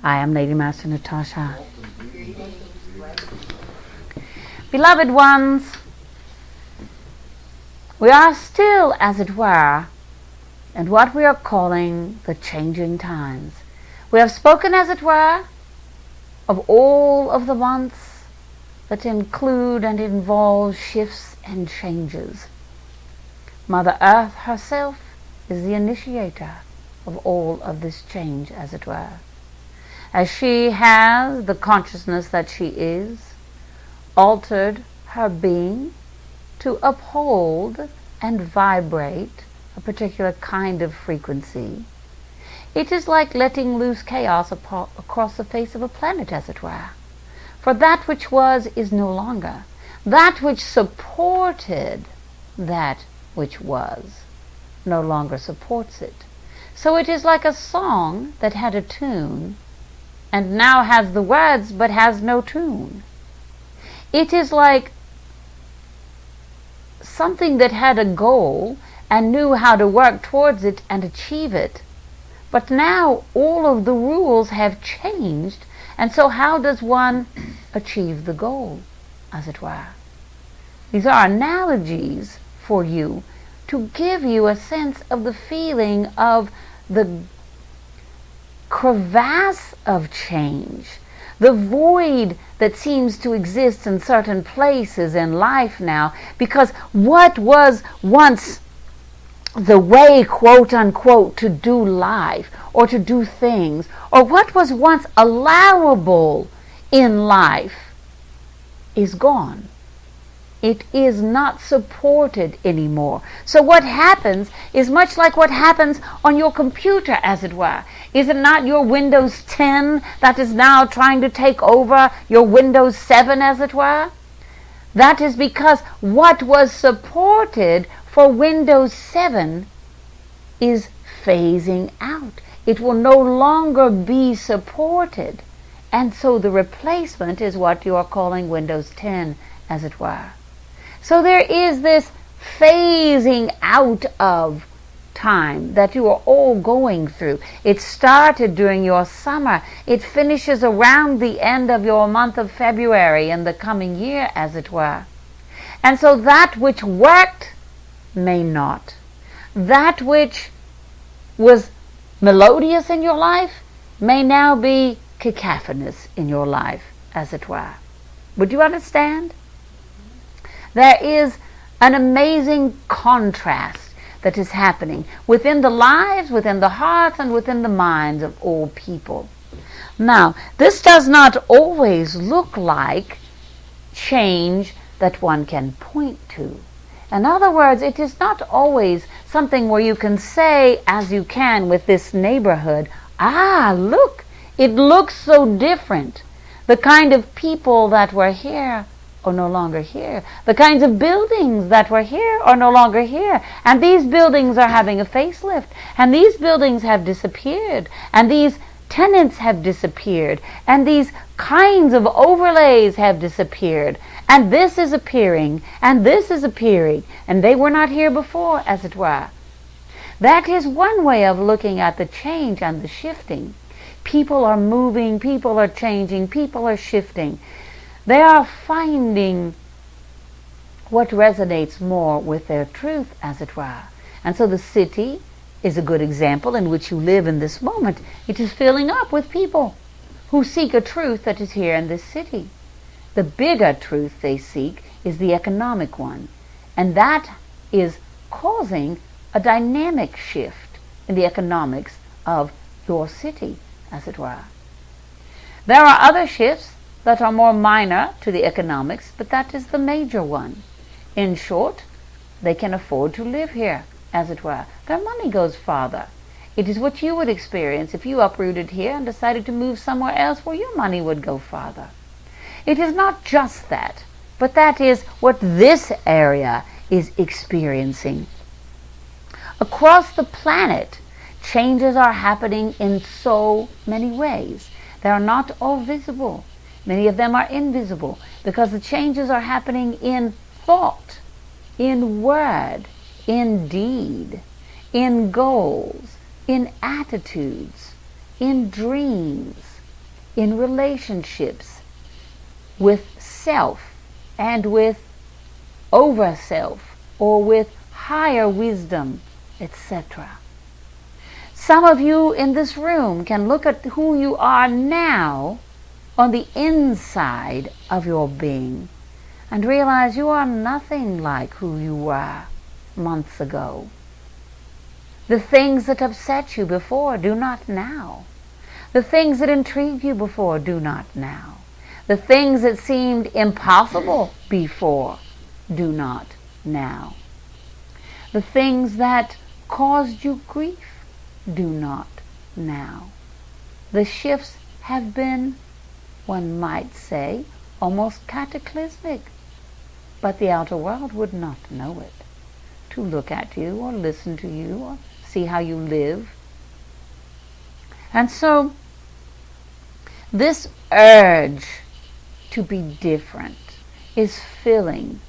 I am Lady Master Natasha. Beloved ones, we are still, as it were, in what we are calling the changing times. We have spoken, as it were, of all of the months that include and involve shifts and changes. Mother Earth herself is the initiator of all of this change, as it were. As she has the consciousness that she is, altered her being to uphold and vibrate a particular kind of frequency, it is like letting loose chaos across the face of a planet, as it were. For that which was is no longer. That which supported that which was no longer supports it. So it is like a song that had a tune and now has the words but has no tune. It is like something that had a goal and knew how to work towards it and achieve it. But now all of the rules have changed, and so how does one achieve the goal, as it were? These are analogies for you to give you a sense of the feeling of the crevasse of change, the void that seems to exist in certain places in life now, because what was once the way, quote unquote, to do life or to do things, or what was once allowable in life is gone. It is not supported anymore. So what happens is much like what happens on your computer, as it were. Is it not your Windows 10 that is now trying to take over your Windows 7, as it were? That is because what was supported for Windows 7 is phasing out. It will no longer be supported. And so the replacement is what you are calling Windows 10, as it were. So there is this phasing out of time that you are all going through. It started during your summer. It finishes around the end of your month of February in the coming year, as it were. And so that which worked may not. That which was melodious in your life may now be cacophonous in your life, as it were. Would you understand? There is an amazing contrast that is happening within the lives, within the hearts, and within the minds of all people. Now, this does not always look like change that one can point to. In other words, it is not always something where you can say, as you can with this neighborhood, look, it looks so different. The kind of people that were here are no longer here. The kinds of buildings that were here are no longer here. And these buildings are having a facelift. And these buildings have disappeared. And these tenants have disappeared. And these kinds of overlays have disappeared. And this is appearing. And this is appearing. And they were not here before, as it were. That is one way of looking at the change and the shifting. People are moving. People are changing. People are shifting. They are finding what resonates more with their truth, as it were. And so the city is a good example in which you live in this moment. It is filling up with people who seek a truth that is here in this city. The bigger truth they seek is the economic one. And that is causing a dynamic shift in the economics of your city, as it were. There are other shifts that are more minor to the economics, but that is the major one. In short, they can afford to live here, as it were. Their money goes farther. It is what you would experience if you uprooted here and decided to move somewhere else where your money would go farther. It is not just that, but that is what this area is experiencing. Across the planet, changes are happening in so many ways. They are not all visible. Many of them are invisible because the changes are happening in thought, in word, in deed, in goals, in attitudes, in dreams, in relationships with self and with over self or with higher wisdom, etc. Some of you in this room can look at who you are now on the inside of your being and realize you are nothing like who you were months ago. The things that upset you before do not now. The things that intrigued you before do not now. The things that seemed impossible before do not now. The things that caused you grief do not now. The shifts have been, one might say, almost cataclysmic, but the outer world would not know it. To look at you or listen to you or see how you live. And so this urge to be different is filling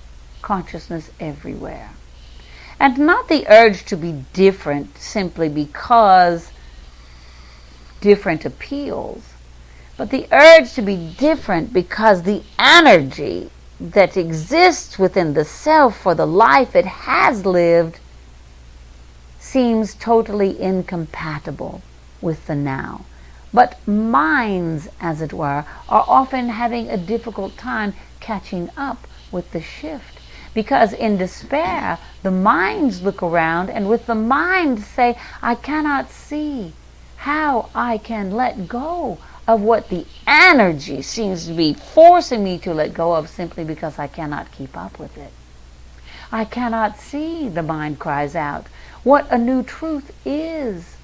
consciousness everywhere. And not the urge to be different simply because different appeals, but the urge to be different because the energy that exists within the self for the life it has lived seems totally incompatible with the now. But minds, as it were, are often having a difficult time catching up with the shift. Because in despair, the minds look around and with the mind say, I cannot see how I can let go of what the energy seems to be forcing me to let go of simply because I cannot keep up with it. I cannot see, the mind cries out, what a new truth is,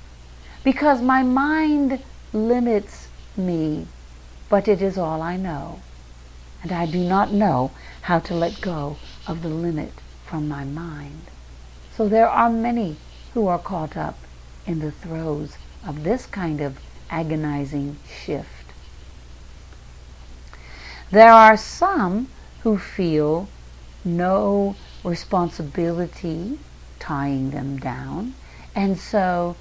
because my mind limits me, but it is all I know, and I do not know how to let go of the limit from my mind. So there are many who are caught up in the throes of this kind of agonizing shift. There are some who feel no responsibility tying them down, and so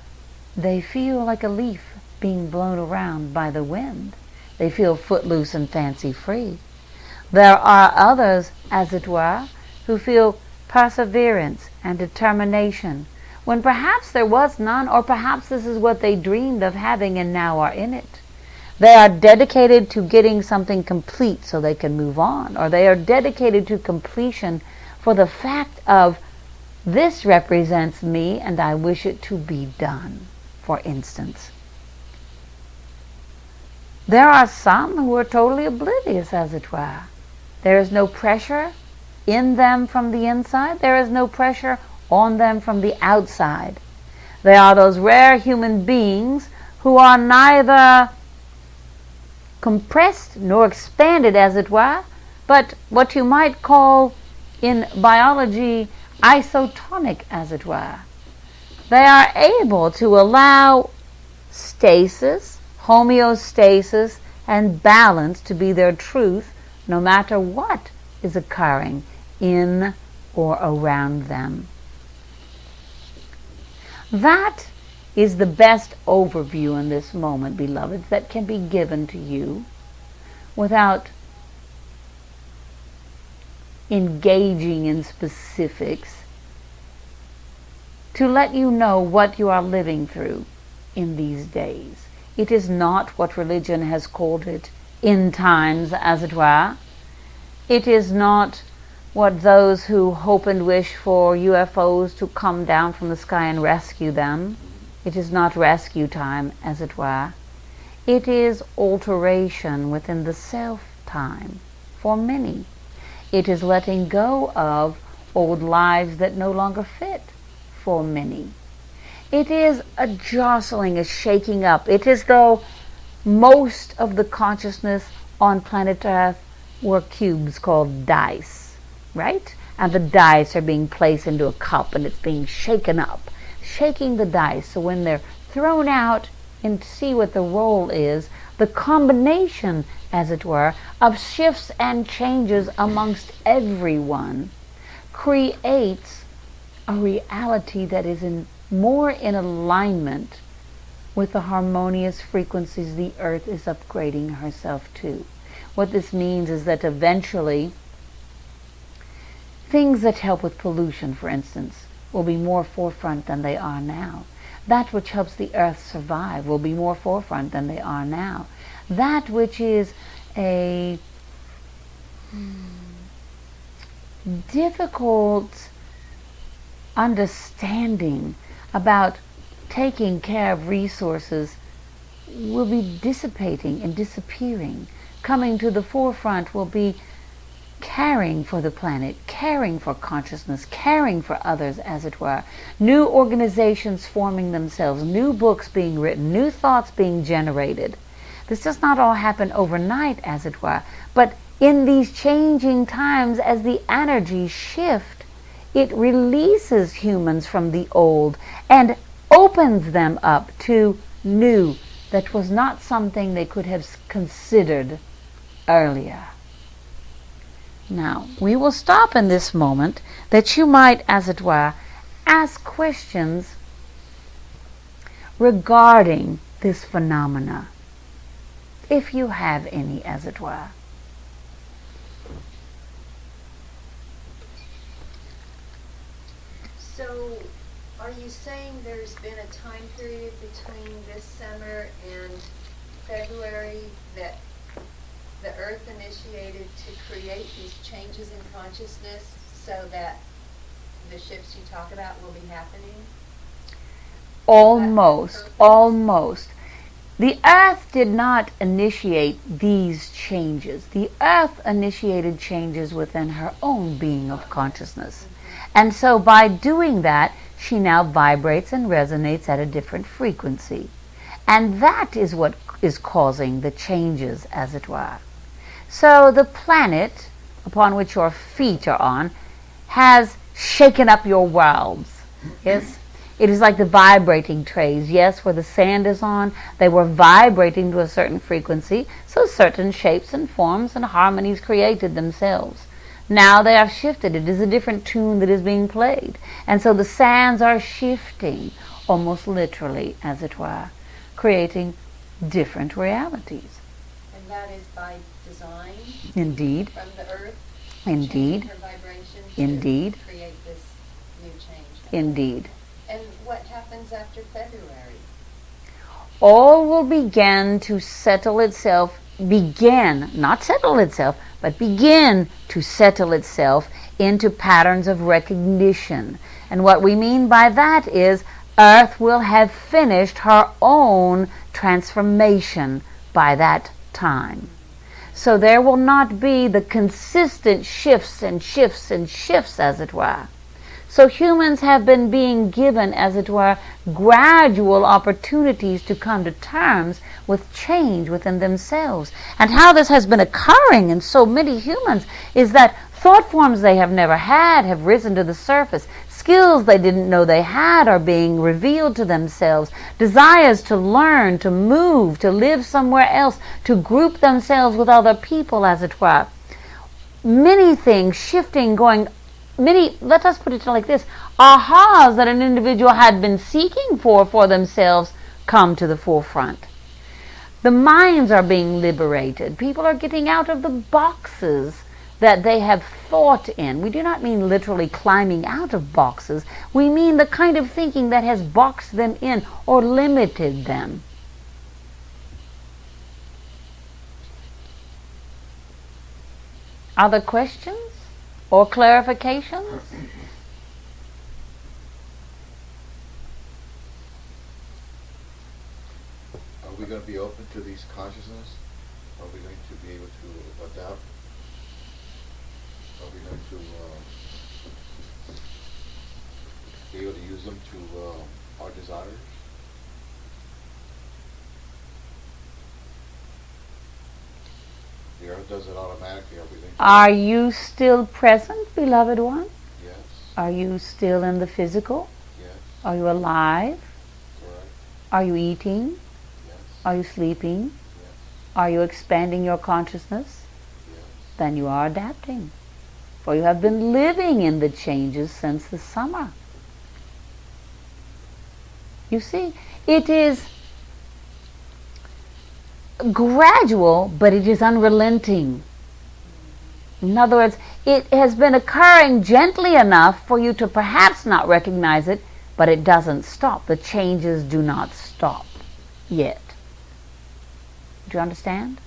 they feel like a leaf being blown around by the wind. They feel footloose and fancy-free. There are others, as it were, who feel perseverance and determination, when perhaps there was none, or perhaps this is what they dreamed of having and now are in it. They are dedicated to getting something complete so they can move on, or they are dedicated to completion for the fact of, this represents me and I wish it to be done, for instance. There are some who are totally oblivious, as it were. There is no pressure in them from the inside. There is no pressure on them from the outside. They are those rare human beings who are neither compressed nor expanded, as it were, but what you might call in biology isotonic, as it were. They are able to allow stasis, homeostasis, and balance to be their truth, no matter what is occurring in or around them. That is the best overview in this moment, beloveds, that can be given to you without engaging in specifics, to let you know what you are living through in these days. It is not what religion has called it, end times, as it were. It is not what those who hope and wish for UFOs to come down from the sky and rescue them. It is not rescue time, as it were. It is alteration within the self-time for many. It is letting go of old lives that no longer fit for many. It is a jostling, a shaking up. It is though most of the consciousness on planet Earth were cubes called dice, right? And the dice are being placed into a cup and it's being shaken up, shaking the dice. So when they're thrown out and see what the roll is, the combination, as it were, of shifts and changes amongst everyone creates a reality that is more in alignment with the harmonious frequencies the earth is upgrading herself to. What this means is that eventually things that help with pollution, for instance, will be more forefront than they are now. That which helps the earth survive will be more forefront than they are now. That which is a difficult understanding about taking care of resources will be dissipating and disappearing. Coming to the forefront will be caring for the planet, caring for consciousness, caring for others, as it were. New organizations forming themselves, new books being written, new thoughts being generated. This does not all happen overnight, as it were, but in these changing times, as the energies shift, it releases humans from the old and opens them up to new that was not something they could have considered earlier. Now, we will stop in this moment that you might, as it were, ask questions regarding this phenomena, if you have any, as it were. So, are you saying there's been a time period between this summer and February that the Earth initiated to create these changes in consciousness so that the shifts you talk about will be happening? Almost. The Earth did not initiate these changes. The Earth initiated changes within her own being of consciousness. And so by doing that, she now vibrates and resonates at a different frequency. And that is what is causing the changes, as it were. So the planet upon which your feet are on has shaken up your worlds. Yes? It is like the vibrating trays. Yes, where the sand is on, they were vibrating to a certain frequency, so certain shapes and forms and harmonies created themselves. Now they are shifted. It is a different tune that is being played. And so the sands are shifting, almost literally, as it were, creating different realities. And that is by design? Indeed. From the Earth? Indeed. Her vibration Indeed. To create this new change? Indeed. And what happens after February? All will begin to settle itself, not settle itself, but begin to settle itself into patterns of recognition. And what we mean by that is Earth will have finished her own transformation by that time. So there will not be the consistent shifts and shifts and shifts, as it were. So humans have been being given, as it were, gradual opportunities to come to terms with change within themselves. And how this has been occurring in so many humans is that thought forms they have never had have risen to the surface. Skills they didn't know they had are being revealed to themselves. Desires to learn, to move, to live somewhere else, to group themselves with other people, as it were. Many things shifting, let us put it like this, ahas that an individual had been seeking for themselves come to the forefront. The minds are being liberated. People are getting out of the boxes that they have thought in. We do not mean literally climbing out of boxes. We mean the kind of thinking that has boxed them in or limited them. Other questions or clarifications? Are we going to be open to these consciousness? Are we going to be able to adapt? Are we going to be able to use them to our desires? The earth does it automatically. Are we going to? Are you still present, beloved one? Yes. Are you still in the physical? Yes. Are you alive? Correct. Are you eating? Yes. Are you sleeping? Yes. Are you expanding your consciousness? Yes. Then you are adapting. For you have been living in the changes since the summer. You see, it is gradual, but it is unrelenting. In other words, it has been occurring gently enough for you to perhaps not recognize it, but it doesn't stop. The changes do not stop yet. Do you understand?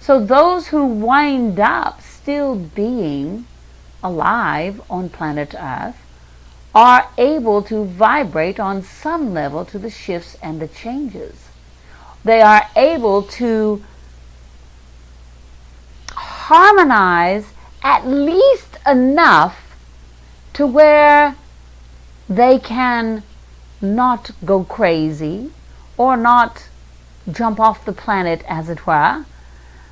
So those who wind up still being alive on planet Earth are able to vibrate on some level to the shifts and the changes. They are able to harmonize at least enough to where they can not go crazy or not jump off the planet, as it were.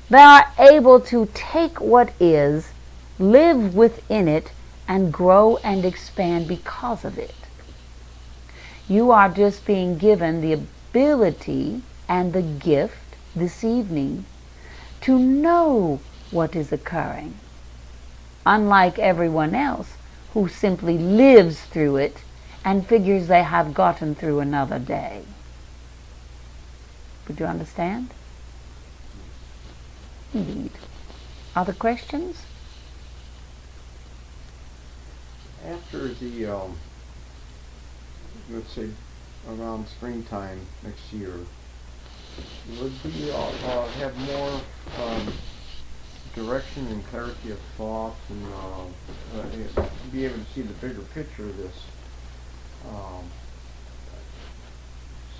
They are able to take what is, live within it, and grow and expand because of it. You are just being given the ability and the gift this evening to know what is occurring, unlike everyone else who simply lives through it and figures they have gotten through another day. Would you understand? Indeed. Other questions? After the, let's say, around springtime next year, would we have more direction and clarity of thought and be able to see the bigger picture of this?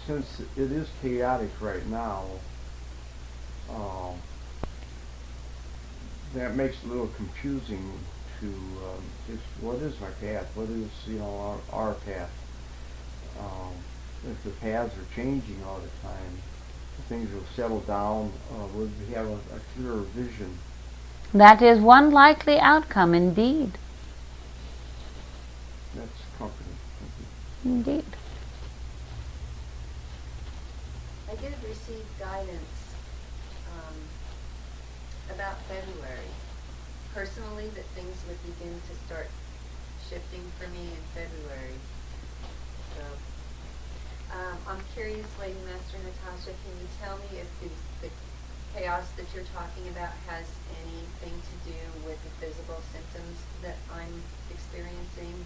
Since it is chaotic right now, that makes it a little confusing to just what is my path? What is our path? If the paths are changing all the time, things will settle down. Would we have a clearer vision? That is one likely outcome, indeed. That's comforting. Indeed. I did receive guidance about February. Personally, that things would begin to start shifting for me in February. So, I'm curious, Lady Master Natasha, can you tell me if the chaos that you're talking about has anything to do with the physical symptoms that I'm experiencing?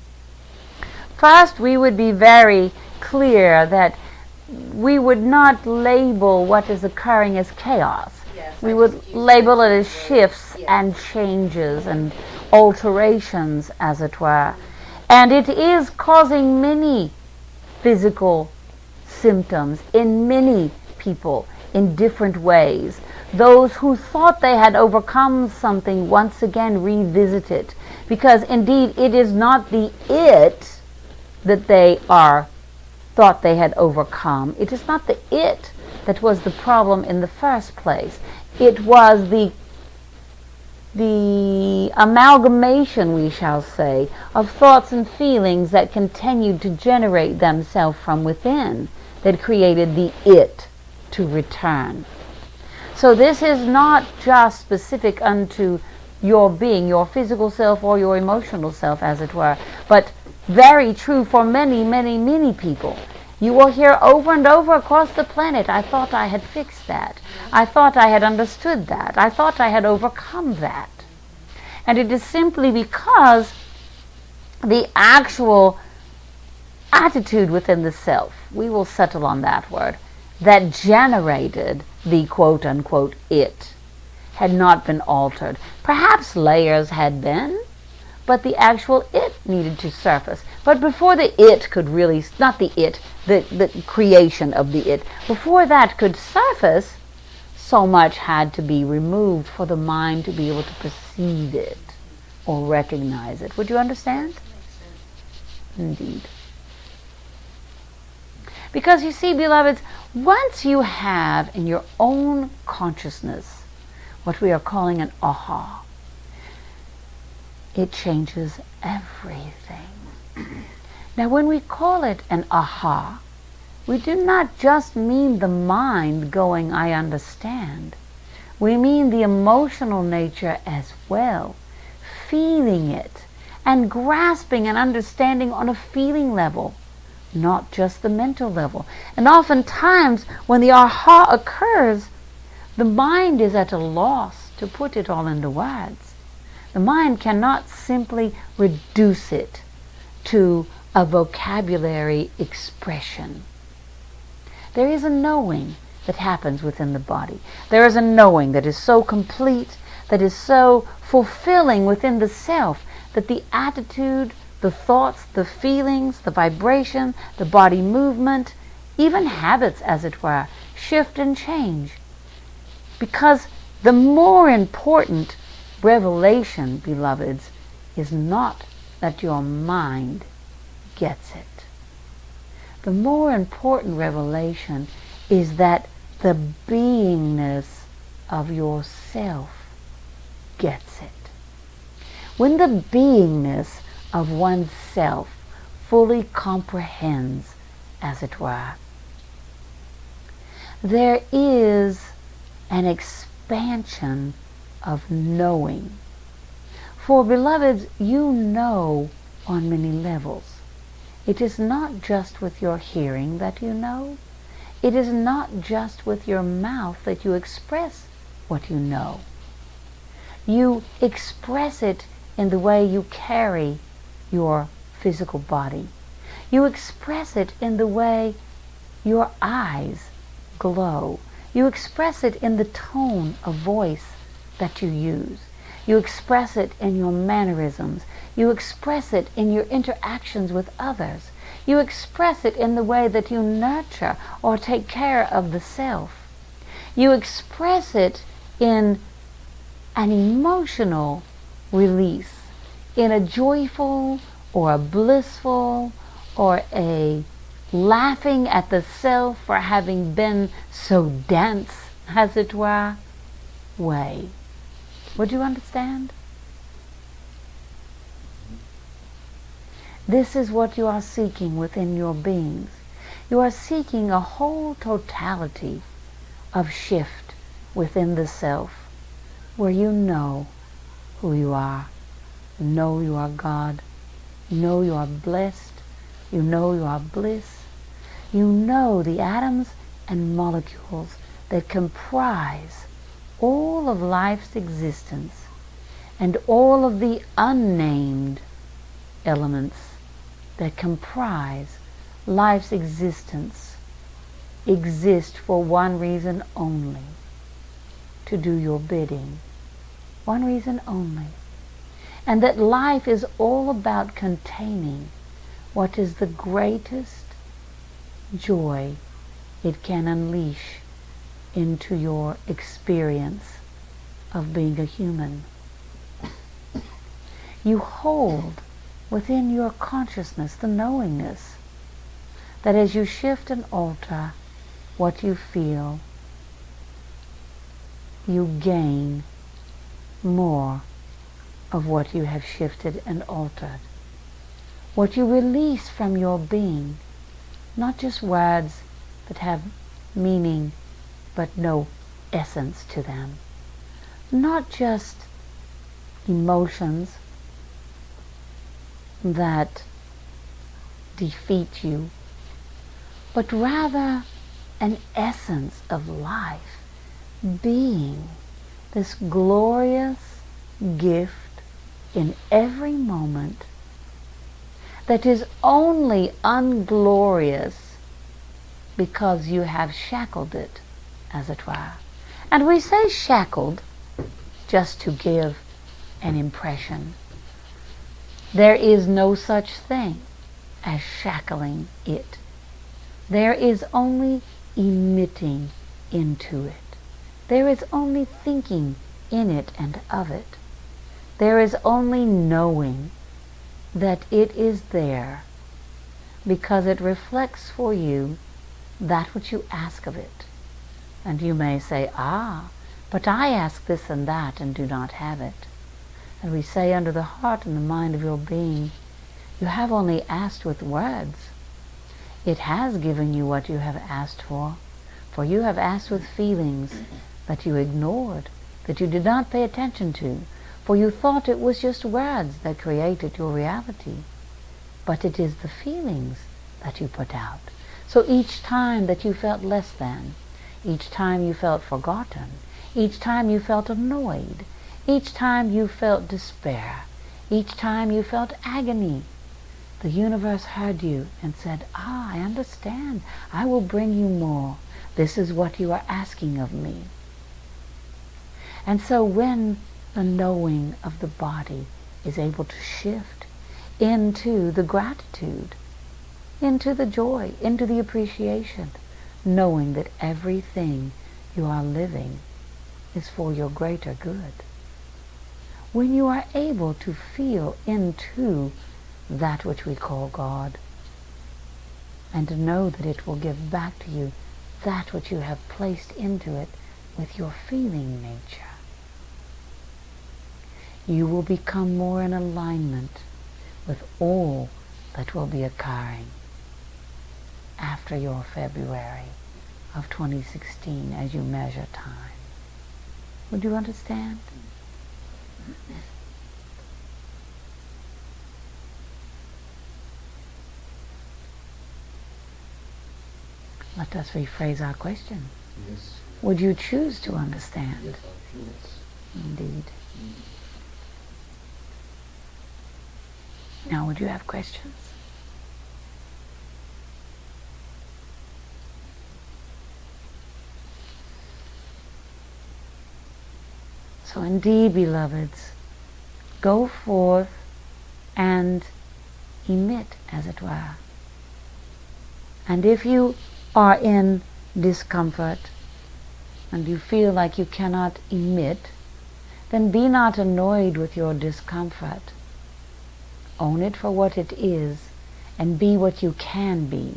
First, we would be very clear that we would not label what is occurring as chaos. Yes, We would label it as shifts and changes and alterations, as it were. And it is causing many physical symptoms in many people in different ways. Those who thought they had overcome something once again revisit it, because indeed it is not the it that they thought they had overcome. It is not the it that was the problem in the first place. It was the amalgamation, we shall say, of thoughts and feelings that continued to generate themselves from within that created the it to return. So this is not just specific unto your being, your physical self or your emotional self, as it were, but very true for many, many, many people. You will hear over and over across the planet, I thought I had fixed that. I thought I had understood that. I thought I had overcome that. And it is simply because the actual attitude within the self, we will settle on that word, that generated the quote-unquote it, had not been altered. Perhaps layers had been, but the actual it needed to surface. But before the it could really, not the it, the creation of the it, before that could surface, so much had to be removed for the mind to be able to perceive it or recognize it. Would you understand? Indeed. Because you see, beloveds, once you have in your own consciousness what we are calling an aha, it changes everything. Now, when we call it an aha, we do not just mean the mind going, I understand. We mean the emotional nature as well, feeling it and grasping and understanding on a feeling level, not just the mental level. And oftentimes, when the aha occurs, The mind is at a loss to put it all into words. The mind cannot simply reduce it to a vocabulary expression. There is a knowing that happens within the body. There is a knowing that is so complete, that is so fulfilling within the self, that the attitude, the thoughts, the feelings, the vibration, the body movement, even habits, as it were, shift and change. Because the more important revelation, beloveds, is not that your mind gets it. The more important revelation is that the beingness of yourself gets it. When the beingness of oneself fully comprehends, as it were, there is an expansion of knowing. For, beloveds, you know on many levels. It is not just with your hearing that you know. It is not just with your mouth that you express what you know. You express it in the way you carry your physical body. You express it in the way your eyes glow. You express it in the tone of voice that you use. You express it in your mannerisms. You express it in your interactions with others. You express it in the way that you nurture or take care of the self. You express it in an emotional release, in a joyful or a blissful or a laughing at the self for having been so dense, as it were, way. Would you understand? This is what you are seeking within your beings. You are seeking a whole totality of shift within the self, where you know who you are, know you are God, know you are blessed, you know you are bliss, you know the atoms and molecules that comprise all of life's existence, and all of the unnamed elements that comprise life's existence exist for one reason only: to do your bidding. One reason only. And that life is all about containing what is the greatest joy it can unleash into your experience of being a human. You hold within your consciousness the knowingness that as you shift and alter what you feel, you gain more of what you have shifted and altered. What you release from your being, not just words that have meaning but no essence to them, not just emotions that defeat you, but rather an essence of life, being this glorious gift in every moment that is only unglorious because you have shackled it, as it were. And we say shackled just to give an impression. There is no such thing as shackling it. There is only emitting into it. There is only thinking in it and of it. There is only knowing that it is there because it reflects for you that which you ask of it. And you may say, but I ask this and that and do not have it. And we say under the heart and the mind of your being, you have only asked with words. It has given you what you have asked for you have asked with feelings that you ignored, that you did not pay attention to, for you thought it was just words that created your reality. But it is the feelings that you put out. So each time that you felt less than, each time you felt forgotten, each time you felt annoyed, each time you felt despair, each time you felt agony, the universe heard you and said, I understand. I will bring you more. This is what you are asking of me. And so when the knowing of the body is able to shift into the gratitude, into the joy, into the appreciation, knowing that everything you are living is for your greater good. When you are able to feel into that which we call God, and to know that it will give back to you that which you have placed into it with your feeling nature, you will become more in alignment with all that will be occurring after your February of 2016 as you measure time. Would you understand? Let us rephrase our question. Yes. Would you choose to understand? Yes, I'm sure. Yes. Indeed. Now, would you have questions? So indeed, beloveds, go forth and emit, as it were. And if you are in discomfort and you feel like you cannot emit, then be not annoyed with your discomfort. Own it for what it is and be what you can be.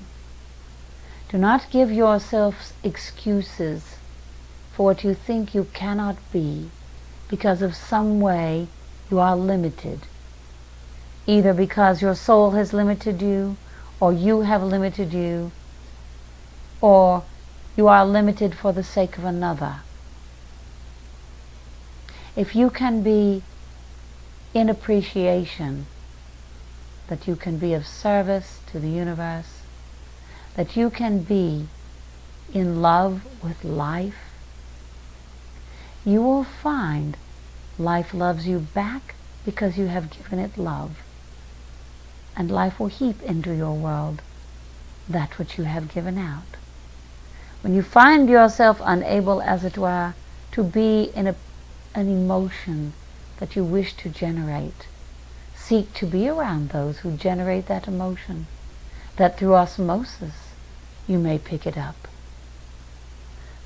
Do not give yourselves excuses for what you think you cannot be because of some way you are limited. Either because your soul has limited you, or you have limited you, or you are limited for the sake of another. If you can be in appreciation that you can be of service to the universe, that you can be in love with life, you will find life loves you back because you have given it love. And life will heap into your world that which you have given out. When you find yourself unable, as it were, to be in an emotion that you wish to generate, seek to be around those who generate that emotion, that through osmosis you may pick it up.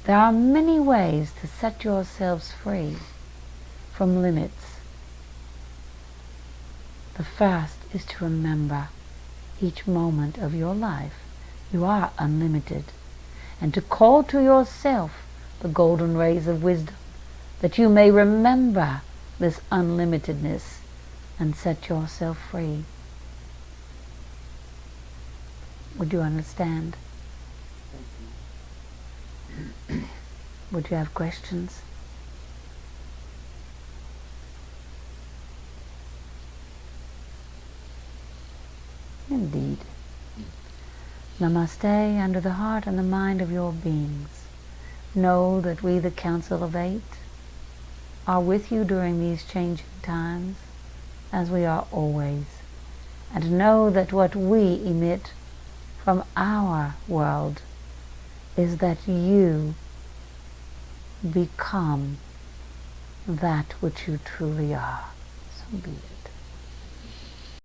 There are many ways to set yourselves free from limits. The first is to remember each moment of your life you are unlimited, and to call to yourself the golden rays of wisdom that you may remember this unlimitedness and set yourself free. Would you understand? Would you have questions? Indeed. Namaste under the heart and the mind of your beings. Know that we, the Council of Eight, are with you during these changing times, as we are always. And know that what we emit from our world is that you become that which you truly are. So be it.